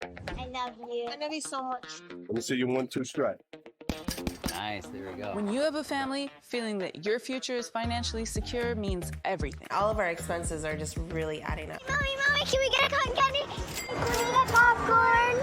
I love you. I love you so much. Let me see you 1, 2 strike. Nice, there we go. When you have a family, feeling that your future is financially secure means everything. All of our expenses are just really adding up. Mommy, can we get a cotton candy? Can we get popcorn?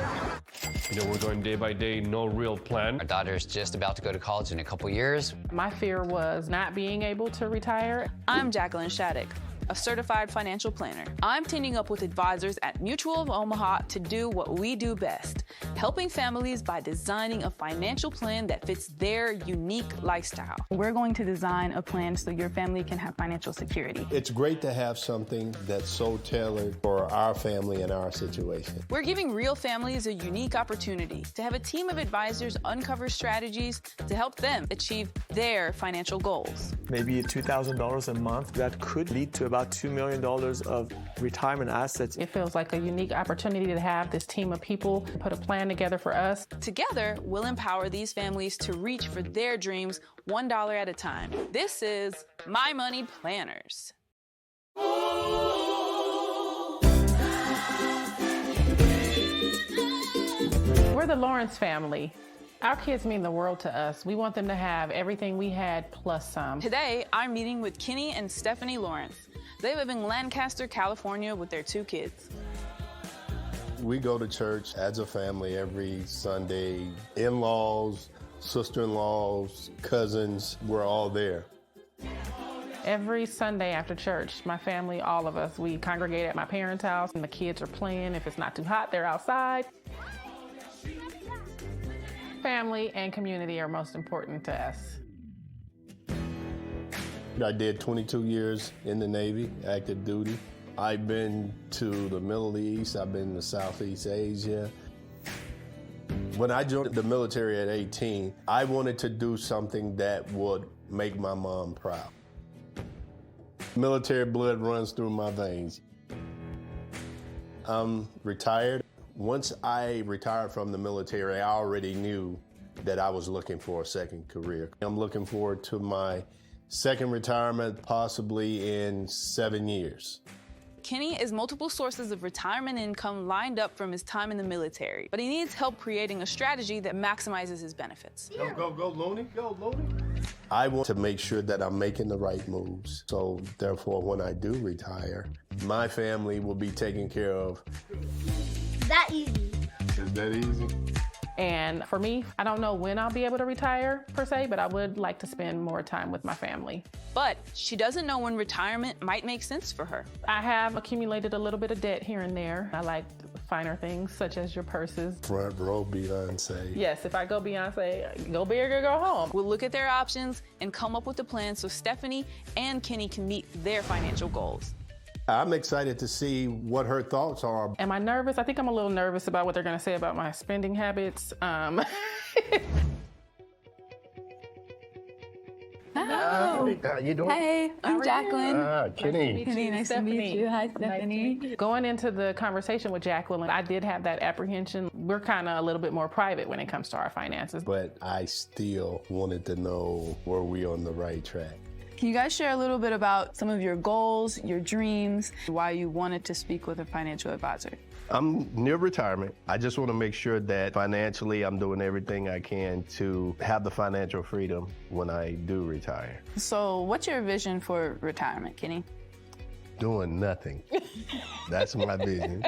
You know, we're going day by day, no real plan. Our daughter's just about to go to college in a couple years. My fear was not being able to retire. I'm Jacqueline Shadek, a certified financial planner. I'm teaming up with advisors at Mutual of Omaha to do what we do best, helping families by designing a financial plan that fits their unique lifestyle. We're going to design a plan so your family can have financial security. It's great to have something that's so tailored for our family and our situation. We're giving real families a unique opportunity to have a team of advisors uncover strategies to help them achieve their financial goals. Maybe $2,000 a month, that could lead to about $2 million of retirement assets. It feels like a unique opportunity to have this team of people put a plan together for us. Together, we'll empower these families to reach for their dreams $1 at a time. This is My Money Planners. We're the Lawrence family. Our kids mean the world to us. We want them to have everything we had plus some. Today, I'm meeting with Kenny and Stephanie Lawrence. They live in Lancaster, California with their 2 kids. We go to church as a family every Sunday. In-laws, sister-in-laws, cousins, we're all there. Every Sunday after church, my family, all of us, we congregate at my parents' house and the kids are playing. If it's not too hot, they're outside. Family and community are most important to us. I did 22 years in the Navy, active duty. I've been to the Middle East, I've been to Southeast Asia. When I joined the military at 18, I wanted to do something that would make my mom proud. Military blood runs through my veins. I'm retired. Once I retired from the military, I already knew that I was looking for a second career. I'm looking forward to my second retirement, possibly in 7 years. Kenny has multiple sources of retirement income lined up from his time in the military, but he needs help creating a strategy that maximizes his benefits. Go, Looney, go, Looney. I want to make sure that I'm making the right moves. So therefore, when I do retire, my family will be taken care of. That easy. Is that easy? And for me, I don't know when I'll be able to retire per se, but I would like to spend more time with my family. But she doesn't know when retirement might make sense for her. I have accumulated a little bit of debt here and there. I like finer things such as your purses. Front row Beyonce. Yes, if I go Beyonce, go big or go home. We'll look at their options and come up with a plan so Stephanie and Kenny can meet their financial goals. I'm excited to see what her thoughts are. Am I nervous? I think I'm a little nervous about what they're going to say about my spending habits. Oh. How you doing? Hey, I'm Jacqueline. Kenny. Kenny, nice to meet you. Hi, Stephanie. Going into the conversation with Jacqueline, I did have that apprehension. We're kind of a little bit more private when it comes to our finances. But I still wanted to know, were we on the right track? Can you guys share a little bit about some of your goals, your dreams, why you wanted to speak with a financial advisor? I'm near retirement. I just want to make sure that financially I'm doing everything I can to have the financial freedom when I do retire. So what's your vision for retirement, Kenny? Doing nothing. That's my vision.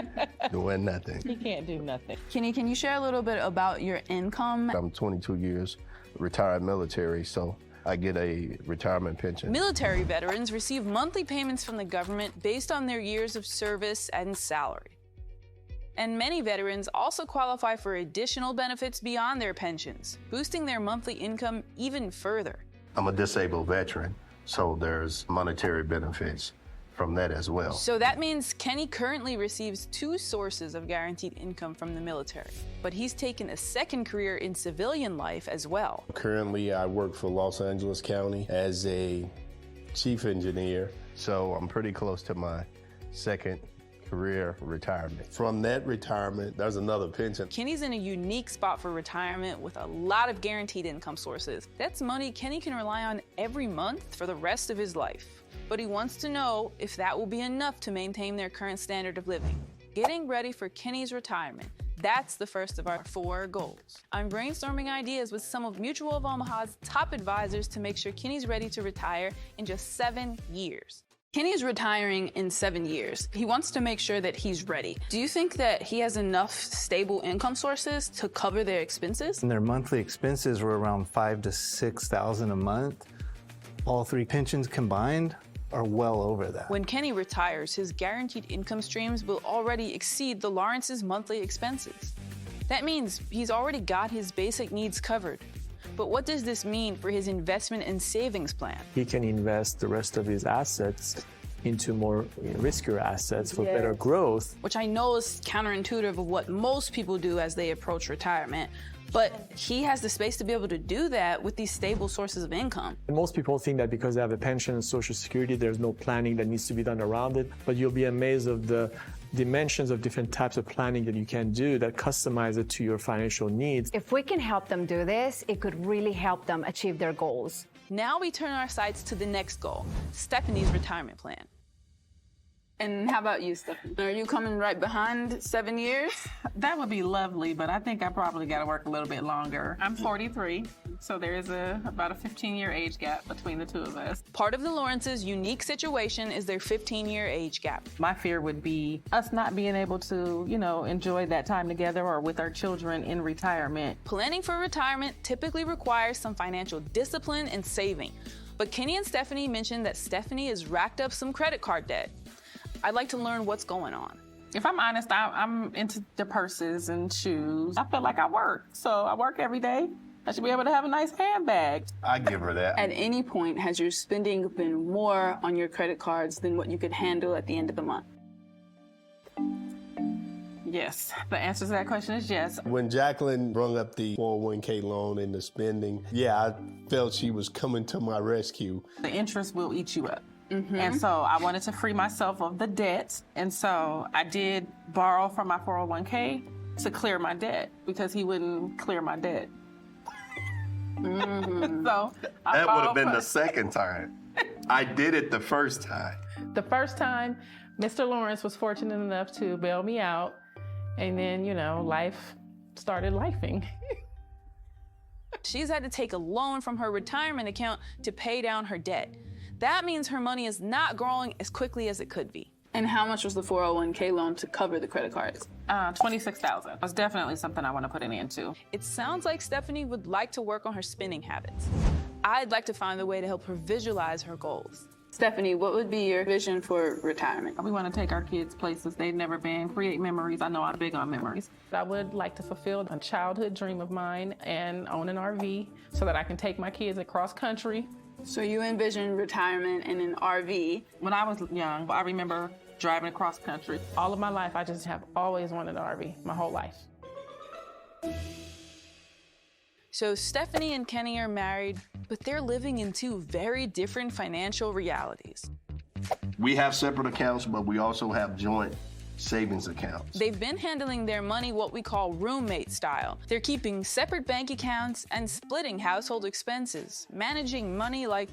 Doing nothing. You can't do nothing. Kenny, can you share a little bit about your income? I'm 22 years retired military, so I get a retirement pension. Military veterans receive monthly payments from the government based on their years of service and salary. And many veterans also qualify for additional benefits beyond their pensions, boosting their monthly income even further. I'm a disabled veteran, so there's monetary benefits from that as well. So that means Kenny currently receives 2 sources of guaranteed income from the military, but he's taken a second career in civilian life as well. Currently, I work for Los Angeles County as a chief engineer, so I'm pretty close to my second career retirement. From that retirement, there's another pension. Kenny's in a unique spot for retirement with a lot of guaranteed income sources. That's money Kenny can rely on every month for the rest of his life. But he wants to know if that will be enough to maintain their current standard of living. Getting ready for Kenny's retirement, That's the first of our 4 goals. I'm brainstorming ideas with some of Mutual of Omaha's top advisors to make sure Kenny's ready to retire in just 7 years. Kenny's retiring in 7 years. He wants to make sure that he's ready. Do you think that he has enough stable income sources to cover their expenses? And their monthly expenses were around $5,000 to $6,000 a month. All 3 pensions combined are well over that. When Kenny retires, his guaranteed income streams will already exceed the Lawrence's monthly expenses. That means he's already got his basic needs covered. But what does this mean for his investment and savings plan? He can invest the rest of his assets into more riskier assets for better growth. Which I know is counterintuitive of what most people do as they approach retirement. But he has the space to be able to do that with these stable sources of income. And most people think that because they have a pension and Social Security, there's no planning that needs to be done around it. But you'll be amazed of the dimensions of different types of planning that you can do that customize it to your financial needs. If we can help them do this, it could really help them achieve their goals. Now we turn our sights to the next goal, Stephanie's retirement plan. And how about you, Stephanie? Are you coming right behind 7 years? That would be lovely, but I think I probably got to work a little bit longer. I'm 43, so there is about a 15-year age gap between the 2 of us. Part of the Lawrence's unique situation is their 15-year age gap. My fear would be us not being able to, enjoy that time together or with our children in retirement. Planning for retirement typically requires some financial discipline and saving. But Kenny and Stephanie mentioned that Stephanie has racked up some credit card debt. I'd like to learn what's going on. If I'm honest, I'm into the purses and shoes. I feel like I work, so I work every day. I should be able to have a nice handbag. I give her that. At any point, has your spending been more on your credit cards than what you could handle at the end of the month? Yes. The answer to that question is yes. When Jacqueline brought up the 401k loan and the spending, I felt she was coming to my rescue. The interest will eat you up. And so I wanted to free myself of the debt. And so I did borrow from my 401k to clear my debt because he wouldn't clear my debt. So that would have been the second time. I did it the first time. The first time, Mr. Lawrence was fortunate enough to bail me out. And then, life started lifing. She's had to take a loan from her retirement account to pay down her debt. That means her money is not growing as quickly as it could be. And how much was the 401k loan to cover the credit cards? $26,000. That's definitely something I want to put an end to. It sounds like Stephanie would like to work on her spending habits. I'd like to find a way to help her visualize her goals. Stephanie, what would be your vision for retirement? We want to take our kids places they've never been, create memories. I know I'm big on memories. I would like to fulfill a childhood dream of mine and own an RV so that I can take my kids across country. So you envision retirement in an RV. When I was young, I remember driving across country. All of my life, I just have always wanted an RV, my whole life. So Stephanie and Kenny are married, but they're living in 2 very different financial realities. We have separate accounts, but we also have joint savings accounts. They've been handling their money what we call roommate style. They're keeping separate bank accounts and splitting household expenses, managing money like,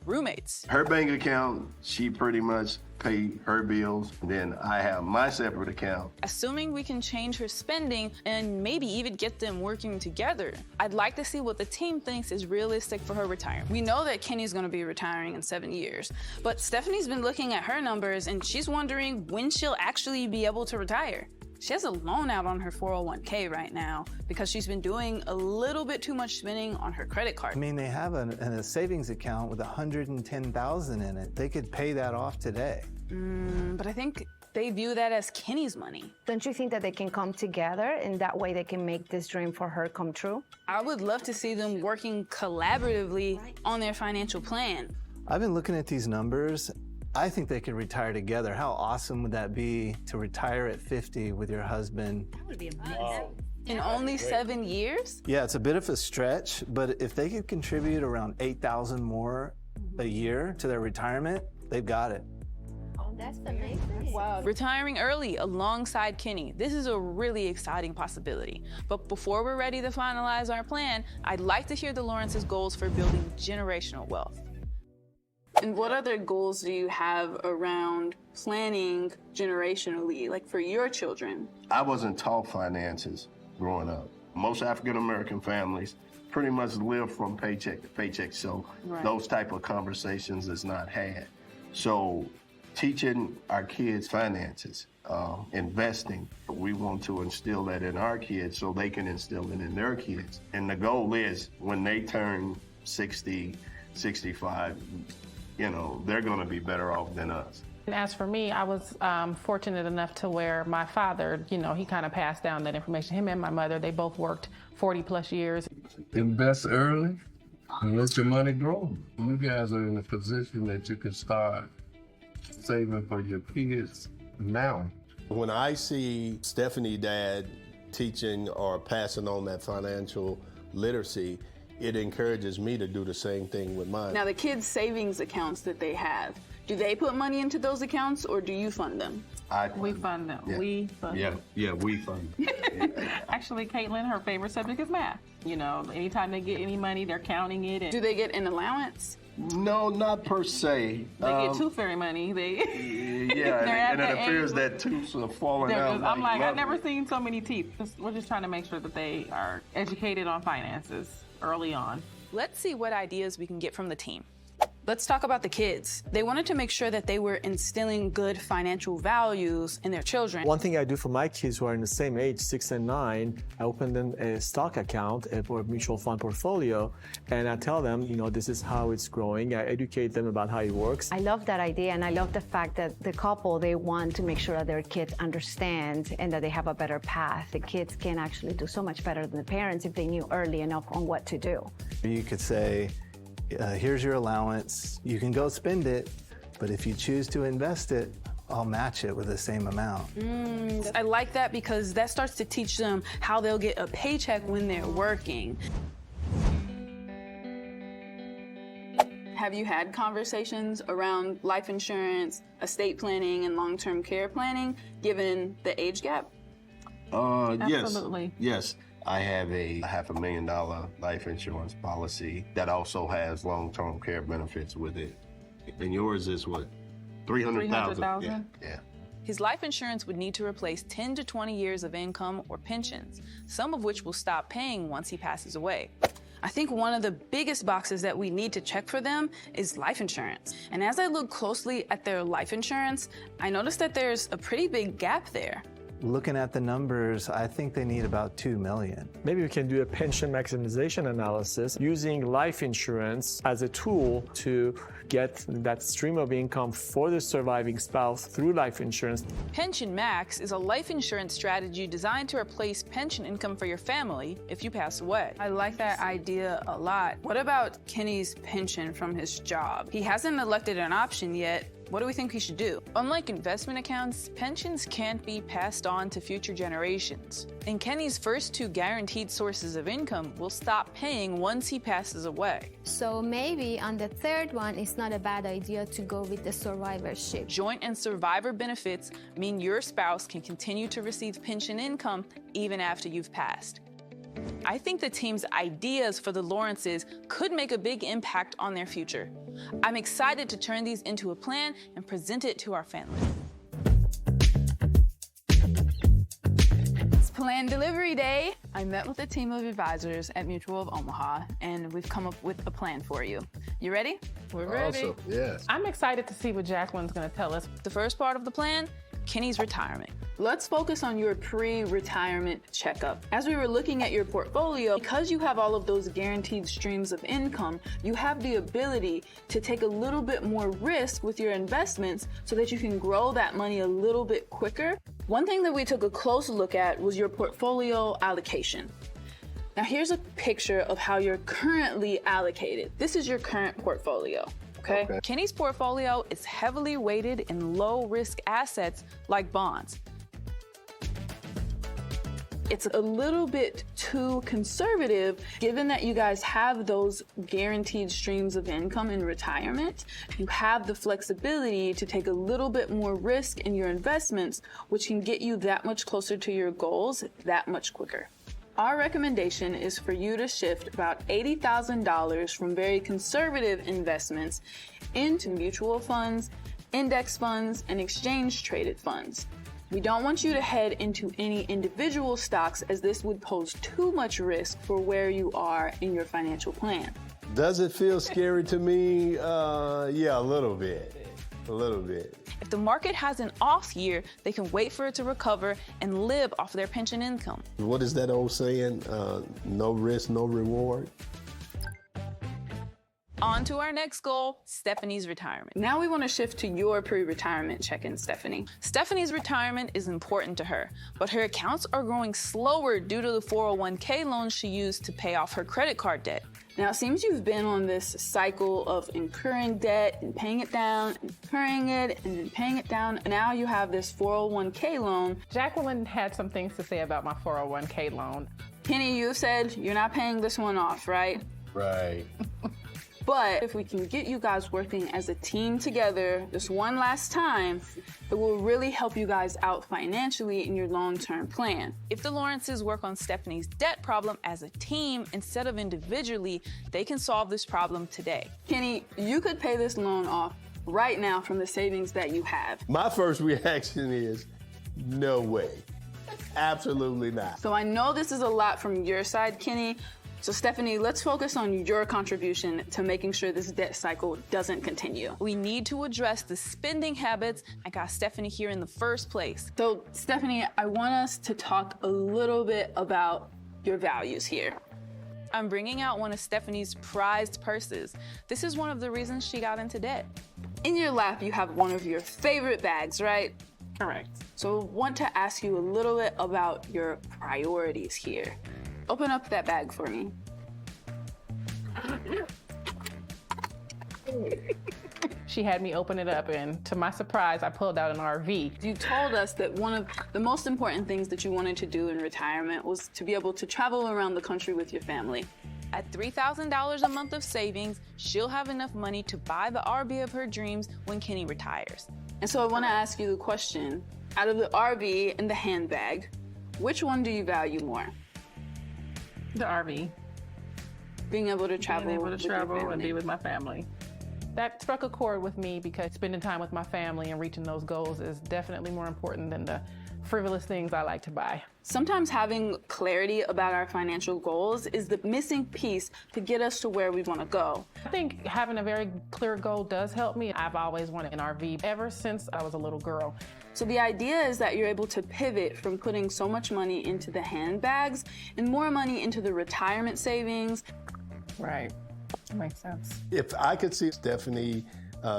roommates. Her bank account, she pretty much pay her bills. Then I have my separate account. Assuming we can change her spending and maybe even get them working together, I'd like to see what the team thinks is realistic for her retirement. We know that Kenny's going to be retiring in 7 years, but Stephanie's been looking at her numbers and she's wondering when she'll actually be able to retire. She has a loan out on her 401k right now because she's been doing a little bit too much spending on her credit card. I mean, they have a savings account with $110,000 in it. They could pay that off today. But I think they view that as Kenny's money. Don't you think that they can come together and that way they can make this dream for her come true? I would love to see them working collaboratively on their financial plan. I've been looking at these numbers. I think they could retire together. How awesome would that be to retire at 50 with your husband? That would be amazing. In only 7 years? Yeah, it's a bit of a stretch, but if they could contribute around $8,000 more a year to their retirement, they've got it. That's amazing. Wow. Retiring early alongside Kenny. This is a really exciting possibility. But before we're ready to finalize our plan, I'd like to hear the Lawrence's goals for building generational wealth. And what other goals do you have around planning generationally, like for your children? I wasn't taught finances growing up. Most African American families pretty much live from paycheck to paycheck, so those type of conversations is not had. So teaching our kids finances, investing, we want to instill that in our kids so they can instill it in their kids. And the goal is when they turn 60, 65, you know, they're going to be better off than us. And as for me, I was fortunate enough to where my father, you know, he kind of passed down that information. Him and my mother, they both worked 40 plus years. Invest early and let your money grow. You guys are in a position that you can start saving for your kids now. When I see Stephanie dad teaching or passing on that financial literacy, it encourages me to do the same thing with mine. Now, the kids' savings accounts that they have, do they put money into those accounts or do you fund them? We fund them. Yeah. We fund them. Yeah, we fund them. Actually, Caitlin, her favorite subject is math. You know, anytime they get any money, they're counting it. And Do they get an allowance? No, not per se. they get tooth fairy money. Yeah, and it appears that tooths are falling out. I'm like, I've never seen so many teeth. We're just trying to make sure that they are educated on finances early on. Let's see what ideas we can get from the team. Let's talk about the kids. They wanted to make sure that they were instilling good financial values in their children. One thing I do for my kids who are in the same age, 6 and 9, I open them a stock account or a mutual fund portfolio, and I tell them, you know, this is how it's growing. I educate them about how it works. I love that idea, and I love the fact that the couple, they want to make sure that their kids understand and that they have a better path. The kids can actually do so much better than the parents if they knew early enough on what to do. You could say, here's your allowance. You can go spend it, but if you choose to invest it, I'll match it with the same amount. I like that because that starts to teach them how they'll get a paycheck when they're working. Have you had conversations around life insurance, estate planning, and long-term care planning, given the age gap? Absolutely. Yes. I have a $500,000 life insurance policy that also has long-term care benefits with it. And yours is what? $300,000? Yeah. His life insurance would need to replace 10 to 20 years of income or pensions, some of which will stop paying once he passes away. I think one of the biggest boxes that we need to check for them is life insurance. And as I look closely at their life insurance, I noticed that there's a pretty big gap there. Looking at the numbers, I think they need about $2 million. Maybe we can do a pension maximization analysis using life insurance as a tool to get that stream of income for the surviving spouse through life insurance. Pension Max is a life insurance strategy designed to replace pension income for your family if you pass away. I like that idea a lot. What about Kenny's pension from his job? He hasn't elected an option yet. What do we think he should do? Unlike investment accounts, pensions can't be passed on to future generations. And Kenny's first 2 guaranteed sources of income will stop paying once he passes away. So maybe on the third one, it's not a bad idea to go with the survivorship. Joint and survivor benefits mean your spouse can continue to receive pension income even after you've passed. I think the team's ideas for the Lawrences could make a big impact on their future. I'm excited to turn these into a plan and present it to our family. It's Plan Delivery Day. I met with a team of advisors at Mutual of Omaha, and we've come up with a plan for you. You ready? We're ready. Awesome. Yes. I'm excited to see what Jacqueline's going to tell us. The first part of the plan, Kenny's retirement. Let's focus on your pre-retirement checkup. As we were looking at your portfolio, because you have all of those guaranteed streams of income, you have the ability to take a little bit more risk with your investments so that you can grow that money a little bit quicker. One thing that we took a close look at was your portfolio allocation. Now here's a picture of how you're currently allocated. This is your current portfolio. Okay. Kenny's portfolio is heavily weighted in low-risk assets like bonds. It's a little bit too conservative, given that you guys have those guaranteed streams of income in retirement. You have the flexibility to take a little bit more risk in your investments, which can get you that much closer to your goals that much quicker. Our recommendation is for you to shift about $80,000 from very conservative investments into mutual funds, index funds, and exchange-traded funds. We don't want you to head into any individual stocks, as this would pose too much risk for where you are in your financial plan. Does it feel scary to me? Yeah, a little bit. A little bit. If the market has an off year, they can wait for it to recover and live off their pension income. What is that old saying? No risk, no reward. On to our next goal, Stephanie's retirement. Now we want to shift to your pre-retirement check-in, Stephanie. Stephanie's retirement is important to her, but her accounts are growing slower due to the 401k loans she used to pay off her credit card debt. Now, it seems you've been on this cycle of incurring debt and paying it down, incurring it, and then paying it down. And now you have this 401k loan. Jacqueline had some things to say about my 401k loan. Kenny, you said you're not paying this one off, right? Right. But if we can get you guys working as a team together this one last time, it will really help you guys out financially in your long-term plan. If the Lawrences work on Stephanie's debt problem as a team instead of individually, they can solve this problem today. Kenny, you could pay this loan off right now from the savings that you have. My first reaction is, no way. Absolutely not. So I know this is a lot from your side, Kenny. So Stephanie, let's focus on your contribution to making sure this debt cycle doesn't continue. We need to address the spending habits that got Stephanie here in the first place. So Stephanie, I want us to talk a little bit about your values here. I'm bringing out one of Stephanie's prized purses. This is one of the reasons she got into debt. In your lap, you have one of your favorite bags, right? Correct. So I want to ask you a little bit about your priorities here. Open up that bag for me. She had me open it up, and to my surprise, I pulled out an RV. You told us that one of the most important things that you wanted to do in retirement was to be able to travel around the country with your family. At $3,000 a month of savings, she'll have enough money to buy the RV of her dreams when Kenny retires. And so I want to ask you the question, out of the RV and the handbag, which one do you value more? The RV. Being able to travel, and be with my family. That struck a chord with me because spending time with my family and reaching those goals is definitely more important than the frivolous things I like to buy. Sometimes having clarity about our financial goals is the missing piece to get us to where we want to go. I think having a very clear goal does help me. I've always wanted an RV ever since I was a little girl. So the idea is that you're able to pivot from putting so much money into the handbags and more money into the retirement savings. Right. That makes sense. If I could see Stephanie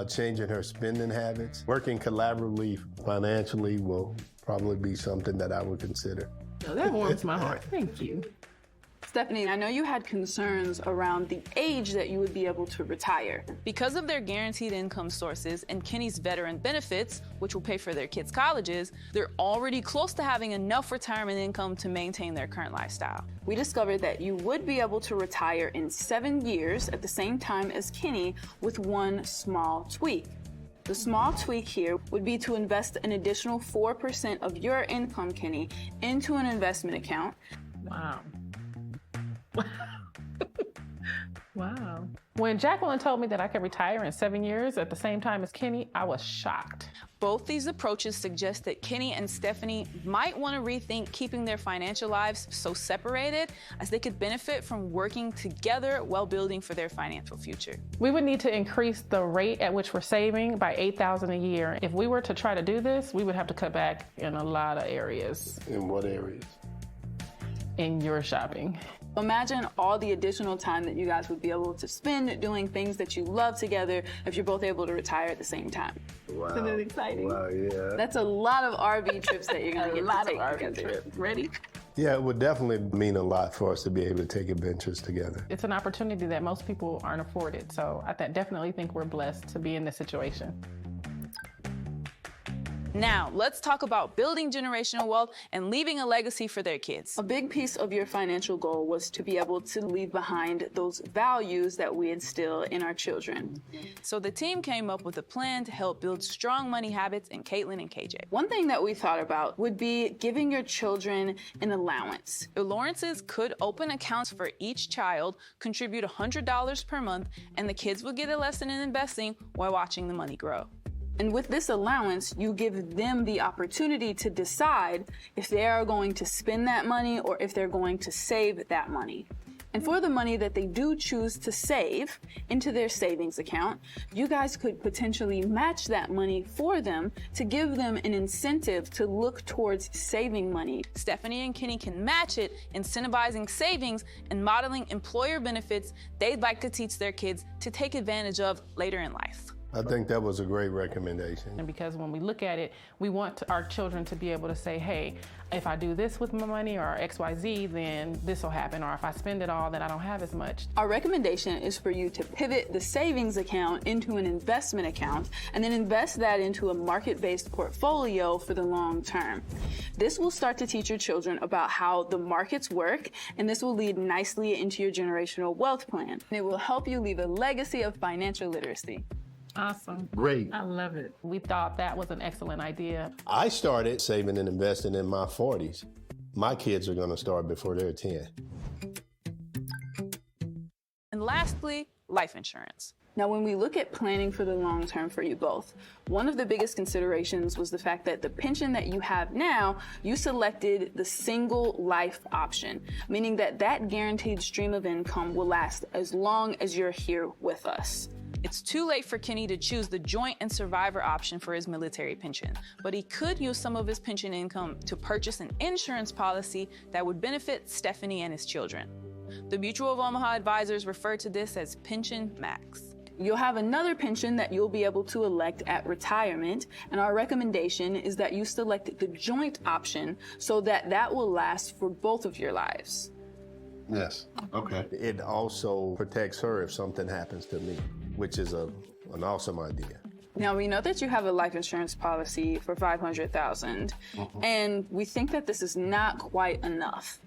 changing her spending habits, working collaboratively financially will probably be something that I would consider. Oh, that warms my heart. Thank you. Stephanie, I know you had concerns around the age that you would be able to retire. Because of their guaranteed income sources and Kenny's veteran benefits, which will pay for their kids' colleges, they're already close to having enough retirement income to maintain their current lifestyle. We discovered that you would be able to retire in 7 years at the same time as Kenny with one small tweak. The small tweak here would be to invest an additional 4% of your income, Kenny, into an investment account. Wow. Wow. When Jacqueline told me that I could retire in 7 years at the same time as Kenny, I was shocked. Both these approaches suggest that Kenny and Stephanie might want to rethink keeping their financial lives so separated, as they could benefit from working together while building for their financial future. We would need to increase the rate at which we're saving by $8,000 a year. If we were to try to do this, we would have to cut back in a lot of areas. In what areas? In your shopping. Imagine all the additional time that you guys would be able to spend doing things that you love together if you're both able to retire at the same time. Wow. Isn't it exciting? Wow, yeah. That's a lot of RV trips that you're going to get to take RV together. trips. Ready? Yeah, it would definitely mean a lot for us to be able to take adventures together. It's an opportunity that most people aren't afforded, so I definitely think we're blessed to be in this situation. Now, let's talk about building generational wealth and leaving a legacy for their kids. A big piece of your financial goal was to be able to leave behind those values that we instill in our children. So the team came up with a plan to help build strong money habits in Caitlin and KJ. One thing that we thought about would be giving your children an allowance. The Lawrences could open accounts for each child, contribute $100 per month, and the kids would get a lesson in investing while watching the money grow. And with this allowance, you give them the opportunity to decide if they are going to spend that money or if they're going to save that money. And for the money that they do choose to save into their savings account, you guys could potentially match that money for them to give them an incentive to look towards saving money. Stephanie and Kenny can match it, incentivizing savings and modeling employer benefits they'd like to teach their kids to take advantage of later in life. I think that was a great recommendation. And because when we look at it, we want our children to be able to say, hey, if I do this with my money or XYZ, then this will happen. Or if I spend it all, then I don't have as much. Our recommendation is for you to pivot the savings account into an investment account and then invest that into a market-based portfolio for the long term. This will start to teach your children about how the markets work, and this will lead nicely into your generational wealth plan. It will help you leave a legacy of financial literacy. Awesome. Great. I love it. We thought that was an excellent idea. I started saving and investing in my 40s. My kids are going to start before they're 10. And lastly, life insurance. Now, when we look at planning for the long term for you both, one of the biggest considerations was the fact that the pension that you have now, you selected the single life option, meaning that that guaranteed stream of income will last as long as you're here with us. It's too late for Kenny to choose the joint and survivor option for his military pension, but he could use some of his pension income to purchase an insurance policy that would benefit Stephanie and his children. The Mutual of Omaha advisors refer to this as Pension Max. You'll have another pension that you'll be able to elect at retirement, and our recommendation is that you select the joint option so that that will last for both of your lives. Yes. Okay. It also protects her if something happens to me, which is an awesome idea. Now, we know that you have a life insurance policy for $500,000, and we think that this is not quite enough.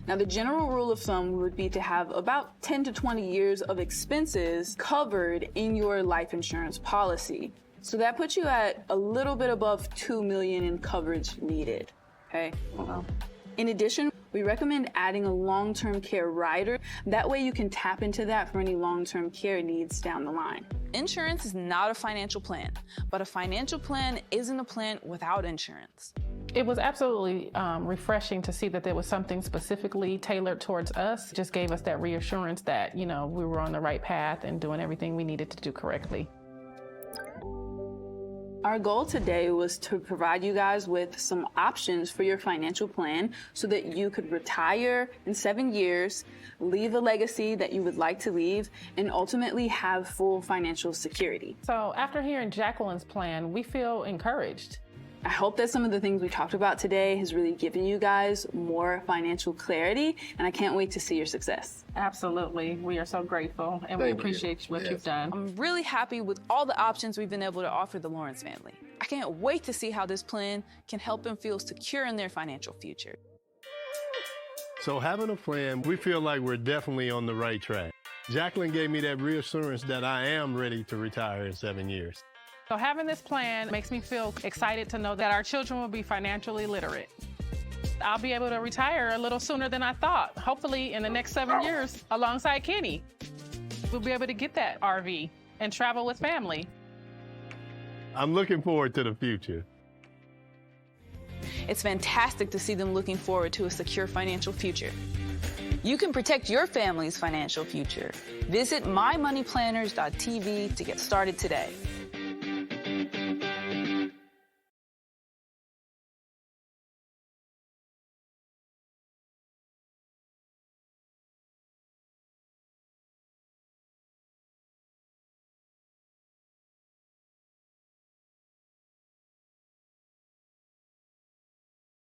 Now, the general rule of thumb would be to have about 10 to 20 years of expenses covered in your life insurance policy. So that puts you at a little bit above $2 million in coverage needed, okay? In addition, we recommend adding a long-term care rider. That way you can tap into that for any long-term care needs down the line. Insurance is not a financial plan, but a financial plan isn't a plan without insurance. It was absolutely refreshing to see that there was something specifically tailored towards us. It just gave us that reassurance that, you know, we were on the right path and doing everything we needed to do correctly. Our goal today was to provide you guys with some options for your financial plan so that you could retire in 7 years, leave a legacy that you would like to leave, and ultimately have full financial security. So after hearing Jacqueline's plan, we feel encouraged. I hope that some of the things we talked about today has really given you guys more financial clarity, and I can't wait to see your success. Absolutely. We are so grateful, and we appreciate what you've done. I'm really happy with all the options we've been able to offer the Lawrence family. I can't wait to see how this plan can help them feel secure in their financial future. So having a plan, we feel like we're definitely on the right track. Jacqueline gave me that reassurance that I am ready to retire in 7 years. So having this plan makes me feel excited to know that our children will be financially literate. I'll be able to retire a little sooner than I thought, hopefully in the next 7 years alongside Kenny. We'll be able to get that RV and travel with family. I'm looking forward to the future. It's fantastic to see them looking forward to a secure financial future. You can protect your family's financial future. Visit mymoneyplanners.tv to get started today.